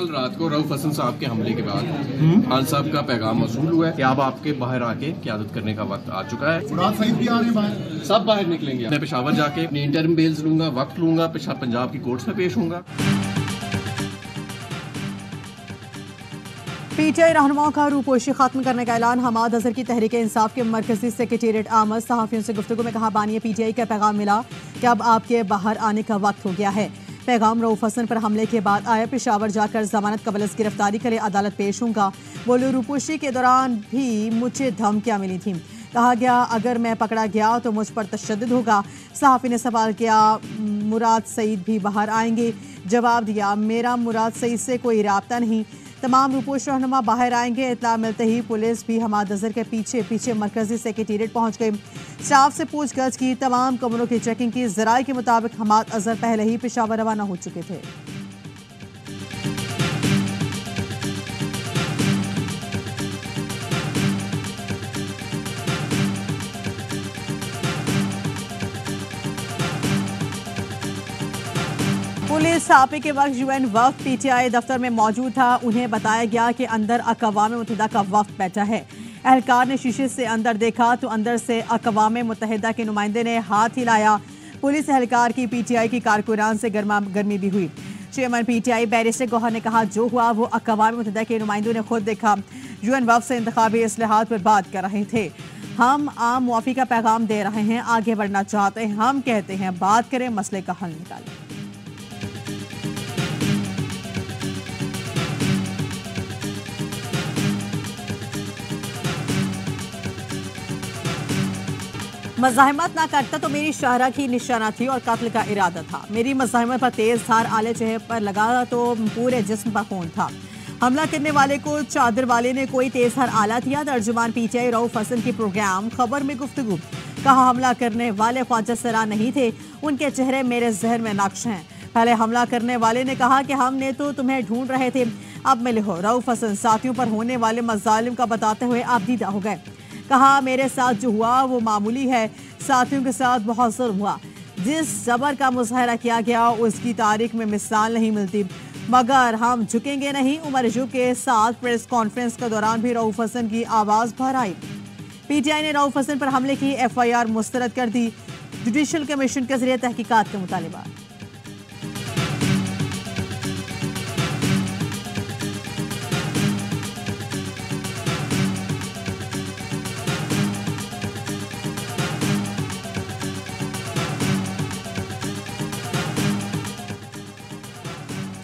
कल रात को रऊफ हसन साहब के हमले के बाद खान साहब का पैगाम मौसूल हुआ है कि अब आपके बाहर आके क़यादत करने का वक्त आ चुका है। मुराद सईद भी आ रहे हैं बाहर, सब बाहर निकलेंगे। मैं पेशावर जाके अपनी इंटरम बेल्स लूंगा, वक्त लूंगा, पंजाब की कोर्ट्स में पेश होऊंगा। पीटीआई रहनुमाओं का रूपोशी खत्म करने का ऐलान। हमाद अजहर की तहरीक इंसाफ के मरकजी सेक्रेटेरिएट आमद सहाफ़ियों से गुफ्तगू में कहा, बानी पीटीआई का पैगाम मिला कि अब आपके बाहर आने का वक्त हो गया है। पैगाम रऊफ हसन पर हमले के बाद आया, पेशावर जाकर जमानत कबल गिरफ्तारी के लिए अदालत पेश होऊंगा। बोलो, रूपोशी के दौरान भी मुझे धमकियां मिली थी। कहा गया अगर मैं पकड़ा गया तो मुझ पर तशद्दुद होगा। सहाफ़ी ने सवाल किया, मुराद सईद भी बाहर आएंगे? जवाब दिया, मेरा मुराद सईद से कोई राब्ता नहीं। तमाम रूपोश रहनुमा बाहर आएंगे। इत्तला मिलते ही पुलिस भी हमाद अजहर के पीछे पीछे मरकजी सेक्रेटेरिएट पहुंच गई। स्टाफ से पूछगछ की, तमाम कमरों की चेकिंग की। ज़राए के मुताबिक हमाद अजहर पहले ही पेशावर रवाना हो चुके थे। पुलिस छापे के वक्त यूएन वफ्द पीटीआई दफ्तर में मौजूद था। उन्हें बताया गया कि अंदर अक़वाम मुत्तहिदा का वफ्द बैठा है। एहलकार ने शीशे से अंदर देखा तो अंदर से अक़वाम मुत्तहिदा के नुमाइंदे ने हाथ हिलाया। पुलिस एहलकार की पीटीआई की कारकुनान से गर्मा गर्मी भी हुई। चेयरमैन पीटीआई बैरिस्टर गौहर ने कहा, जो हुआ वो अक़वाम मुत्तहिदा के नुमाइंदों ने खुद देखा। यूएन वफ्द से इंतखाबी इस्लाहात पर बात कर रहे थे। हम आम मुआफ़ी का पैगाम दे रहे हैं, आगे बढ़ना चाहते हैं। हम कहते हैं बात करें, मसले का हल निकालें। मज़ाहमत ना करता तो मेरी शाहरा की निशाना थी और कत्ल का इरादा था। मेरी मज़ाहमत पर तेज धार आले चेहरे पर लगा तो पूरे जिस्म पर खून था। हमला करने वाले को चादर वाले ने कोई तेज धार आला दिया। तर्जुमान पीटीआई रऊफ हसन की प्रोग्राम खबर में गुफ्तगू। कहा, हमला करने वाले ख्वाजा सरा नहीं थे, उनके चेहरे मेरे जहन में नक्श हैं। पहले हमला करने वाले ने कहा कि हमने तो तुम्हें ढूंढ रहे थे, अब मिले हो। रऊफ हसन साथियों पर होने वाले मज़ालिम का बताते हुए आप दीदा हो गए। कहा, मेरे साथ जो हुआ वो मामूली है, साथियों के साथ बहुत जुल्म हुआ। जिस जबर का मुजाहरा किया गया उसकी तारीख में मिसाल नहीं मिलती, मगर हम झुकेंगे नहीं। उमर अयूब के साथ प्रेस कॉन्फ्रेंस के दौरान भी रऊफ हसन की आवाज़ बाहर आई। पीटीआई ने रऊफ हसन पर हमले की एफआईआर मुस्तरद कर दी। जुडिशल कमीशन के जरिए तहकीकात का मुतालिबा।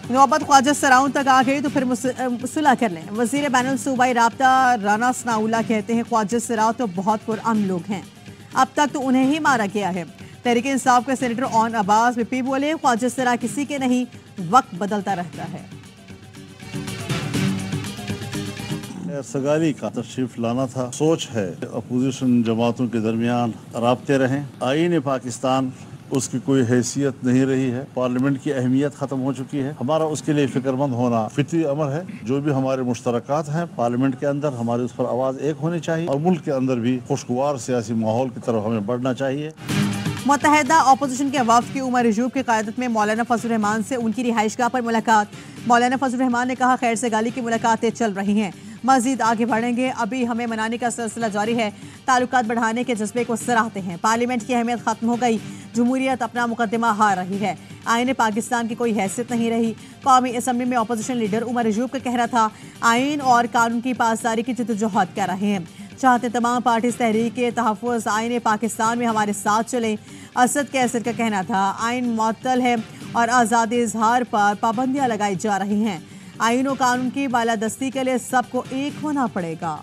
नौबत ख्वाजा सराउन तक आ गई तो फिर सुलह कर लें। वज़ीर बैनुल सूबाई राब्ता राना सनाउल्लाह कहते हैं, ख्वाजा सराउन तो बहुत पुरअमन लोग हैं, अब तक तो उन्हें ही मारा गया है। तहरीक इंसाफ के सेनेटर ऑन अब्बास बीपी बोले, ख्वाजा सरा किसी के नहीं, वक्त बदलता रहता है। सगाली का तशरीफ लाना था। सोच है अपोजिशन जमातों के दरमियान राब्ते रहें। आईन पाकिस्तान उसकी कोई हैसियत नहीं रही है। पार्लियामेंट की अहमियत खत्म हो चुकी है। हमारा उसके लिए फिक्रमंद होना फितरी अमर है। जो भी हमारे मुश्तरकात हैं पार्लियामेंट के अंदर, हमारी उस पर आवाज़ एक होनी चाहिए और मुल्क के अंदर भी खुशगवार सियासी माहौल की तरफ हमें बढ़ना चाहिए। मुत्तहिदा अपोजिशन के वफ्द की उमर अयूब की क़यादत में मौलाना फजल रहमान से उनकी रिहाइशगाह पर मुलाकात। मौलाना फजल रहमान ने कहा, खैर से गाली की मुलाकातें चल रही हैं, मज़ीद आगे बढ़ेंगे, अभी हमें मनाने का सिलसिला जारी है। ताल्लुकात बढ़ाने के जज्बे को सराहते हैं। पार्लियामेंट की अहमियत खत्म हो गई, जमहूरियत अपना मुकदमा हार रही है, आईन पाकिस्तान की कोई हैसियत नहीं रही। कौमी असम्बली में अपोजिशन लीडर उमर अयूब का कहना था, आईन और कानून की पासदारी की जद्दोजहद कर रहे हैं, चाहते तमाम पार्टी तहरीक के तहफ़्फ़ुज़ आईन पाकिस्तान में हमारे साथ चलें। असद कैसर का कहना था, आईन मुअत्तल है और आज़ादी इजहार पर पाबंदियाँ लगाई जा रही हैं। आईन और कानून की बालादस्ती के लिए सबको एक होना पड़ेगा।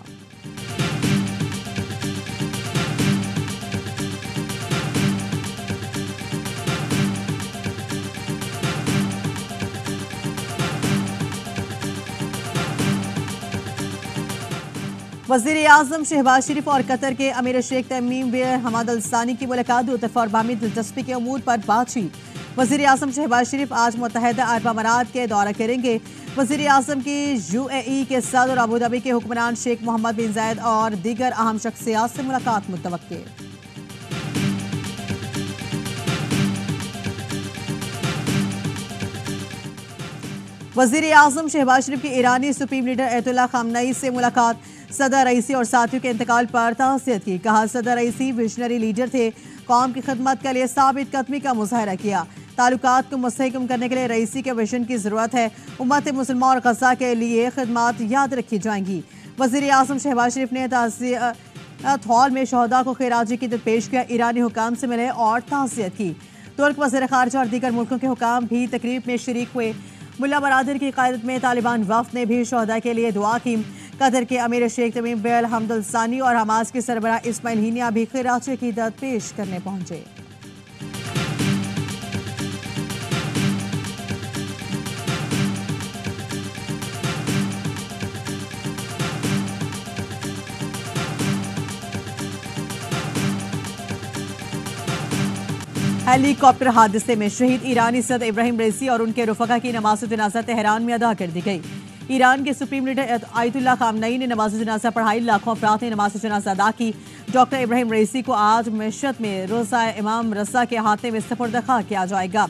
वज़ीर आज़म शहबाज शरीफ और कतर के अमीर शेख तमीम बिन हमाद अल सानी की मुलाकात। दो तरफ़ा और बाहमी दिलचस्पी के उमूर पर बातचीत। वज़ीर आज़म शहबाज शरीफ आज मुत्तहिदा अरब अमारात के दौरा करेंगे। वज़ीर आज़म की यूएई के सदर अबू धाबी के हुक्मरान शेख मोहम्मद बिन जायद और दीगर अहम शख्सियात से मुलाकात मुतवक्के। वजीर आजम शहबाज शरीफ की ईरानी सुप्रीम लीडर अयतुल्ला खामनई से मुलाकात, सदर रईसी और साथियों के इंतकाल पर ताज़ियत की। कहा सदर रईसी विजनरी लीडर थे, कौम की खिदमत के लिए साबित कदमी का मुजाहरा किया। ताल्लुकात को मुस्तहकम करने के लिए रईसी के विजन की ज़रूरत है। उम्मत मुसलमान और गज़ा के लिए खिदमत याद रखी जाएंगी। वज़ीर आज़म शहबाज शरीफ ने ताज़ियत हॉल में शहदा को खिराजी की पेश किया, ईरानी हुकाम से मिले और ताज़ियत की। तुर्क वज़ीर ख़ारिजा और दीगर मुल्कों के हुकाम भी तकरीब में शरीक हुए। मुल्ला बरादर की क़यादत में तालिबान वफ़द ने भी शहदा के लिए दुआ की। कतर के अमीर शेख तमीम बिन हमद अल सानी और हमास के सरबराह इस्माइल हिनिया भी खिराजी की दत पेश करने पहुंचे। हेलीकॉप्टर हादसे में शहीद ईरानी सदर इब्राहिम रईसी और उनके रुफका की नमाज जनाजा तेहरान में अदा कर दी गई। ईरान के सुप्रीम लीडर आयतुल्ला खामनई ने नमाज जनाजा पढ़ाई, लाखों अफराद ने नमाज जनाजा अदा की। डॉक्टर इब्राहिम रईसी को आज मशहद में रोज़ा इमाम रज़ा के हाथे में सफर खा किया जाएगा।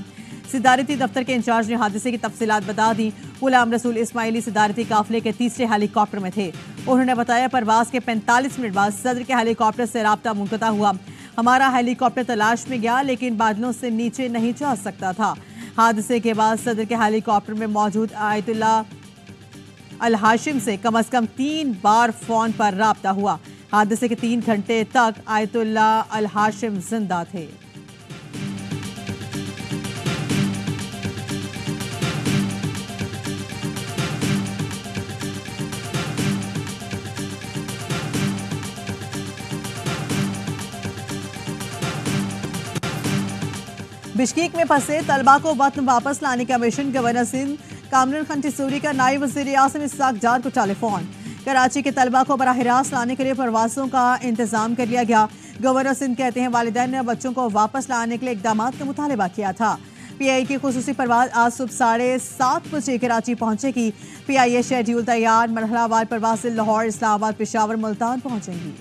सिदारती दफ्तर के इंचार्ज ने हादसे की तफसीलात बता दी। गुलाम रसूल इस्माइली सिदारती काफिले के तीसरे हेलीकॉप्टर में थे। उन्होंने बताया परवाज के 45 मिनट बाद सदर के हेलीकॉप्टर से राब्ता मुनक़ता हुआ। हमारा हेलीकॉप्टर तलाश में गया लेकिन बादलों से नीचे नहीं जा सकता था। हादसे के बाद सदर के हेलीकॉप्टर में मौजूद आयतुल्ला अल हाशिम से कम 3 बार फोन पर राब्ता हुआ। हादसे के 3 घंटे तक आयतुल्ला अल हाशिम जिंदा थे। बिश्केक में फंसे तलबा को वतन वापस लाने का मिशन, गवर्नर सिंध कामरुन खान टिसूरी का नायब वज़ीर आज़म इस्हाक डार को टेलीफोन। कराची के तलबा को बराह रास्त लाने के लिए परवाज़ों का इंतजाम कर लिया गया। गवर्नर सिंध कहते हैं वालिदैन ने बच्चों को वापस लाने के लिए इक़दाम का मुतालबा किया था। PIA की खुसूसी परवाज़ आज सुबह 7:30 बजे कराची पहुंचेगी। PIA शेड्यूल तैयार, मरहलावार परवाज़ें लाहौर, इस्लामाबाद, पेशावर, मुल्तान पहुंचेंगी।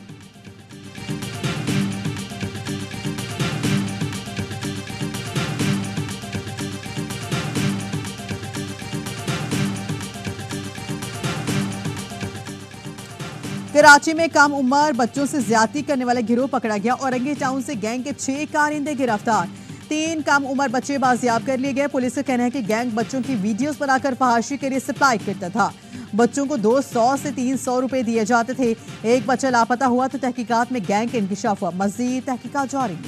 कराची में कम उम्र बच्चों से ज्यादती करने वाला गिरोह पकड़ा गया। औरंगी टाउन से गैंग के 6 कारिंदे गिरफ्तार, 3 कम उम्र बच्चे बाजियाब कर लिए गए। पुलिस का कहना है कि गैंग बच्चों की वीडियोस बनाकर फहाशी के लिए सप्लाई करता था। बच्चों को 200 से 300 रुपए दिए जाते थे। एक बच्चा लापता हुआ तो तहकीकात में गैंग का इंकशाफ हुआ। मजीद तहकीकात जारी।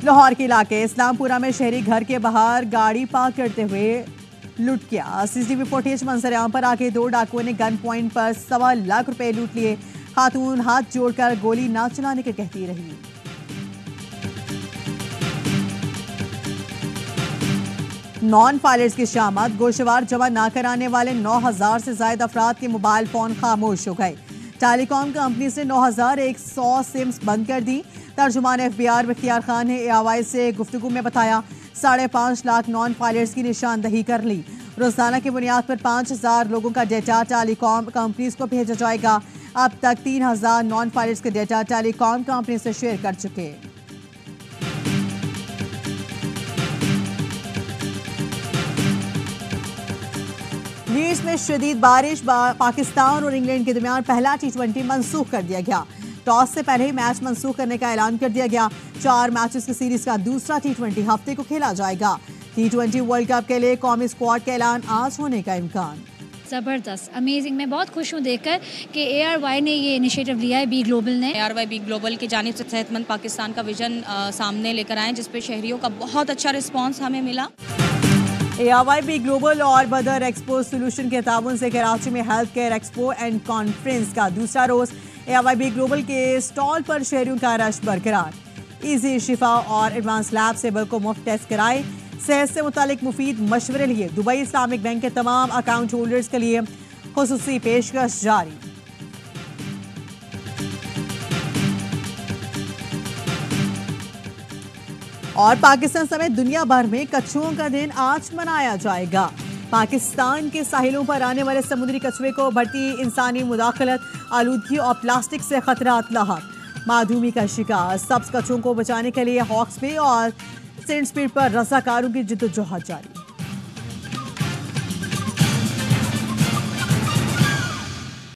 लाहौर के इलाके इस्लामपुरा में शहरी घर के बाहर गाड़ी पार्क करते हुए लूट किया। CCTV फुटेज मंजर आम पर आके 2 डाकुओं ने गन पॉइंट पर 1.25 लाख रुपए लूट लिए। खातून हाथ जोड़कर गोली ना चलाने के कहती रही। नॉन फाइलर्स की शामत, गोशवार जमा ना कराने वाले 9000 से ज्यादा अफराद के मोबाइल फोन खामोश हो गए। टेलीकॉम कंपनी से 9100 सिम्स बंद कर दी। तर्जुमान FBR बख्तियार खान ने AOI से गुफ्तगू में बताया 5.5 लाख नॉन फाइलर्स की निशानदही कर ली। रोजाना की बुनियाद पर 5000 लोगों का डेटा टेलीकॉम कंपनीज को भेजा जाएगा। अब तक 3000 नॉन फाइलर्स के डेटा टेलीकॉम कंपनी से शेयर कर चुके। लीड्स में शदीद बारिश, पाकिस्तान और इंग्लैंड के दरमियान पहला T20 मनसूख कर दिया गया। टॉस से पहले ही मैच मनसूख करने का ऐलान कर दिया गया। 4 मैचेस की सीरीज का दूसरा T20 हफ्ते को खेला जाएगा। T20 वर्ल्ड कप के लिए कौमी स्क्वाड का ऐलान आज होने का इम्कान। ज़बरदस्त, अमेजिंग। मैं बहुत खुश हूँ देखकर कि ARY ने ये इनिशिएटिव लिया है, बी ग्लोबल ने। ARY बी ग्लोबल की जानिब से सेहतमंद पाकिस्तान का विजन सामने लेकर आए, जिस पे शहरियों का बहुत अच्छा रिस्पॉन्स हमें मिला। ARY बी ग्लोबल और बदर एक्सपो सोल्यूशन के ताउन से कराची में health care expo and conference का दूसरा रोज। ARY बी ग्लोबल के स्टॉल पर शहरियों का रश बरकरार। इजी शिफा और एडवांस लैब से बिल्कुल मुफ्त टेस्ट कराए। सेहत से मुतालिक मुफीद मशवरे लिए दुबई इस्लामिक बैंक के तमाम अकाउंट होल्डर्स के लिए खुसूसी पेशकश जारी। और पाकिस्तान समेत दुनिया भर में कछुओं का दिन आज मनाया जाएगा। पाकिस्तान के साहिलों पर आने वाले समुद्री कछुए को बढ़ती इंसानी मुदाखलत, आलूदगी और प्लास्टिक से खतरात लाहक। माधुमी का शिकार। सब्ज कछुओं को बचाने के लिए हॉक्स बे और सेंट स्पीड पर रजाकारों की जिद्दोजहद जारी।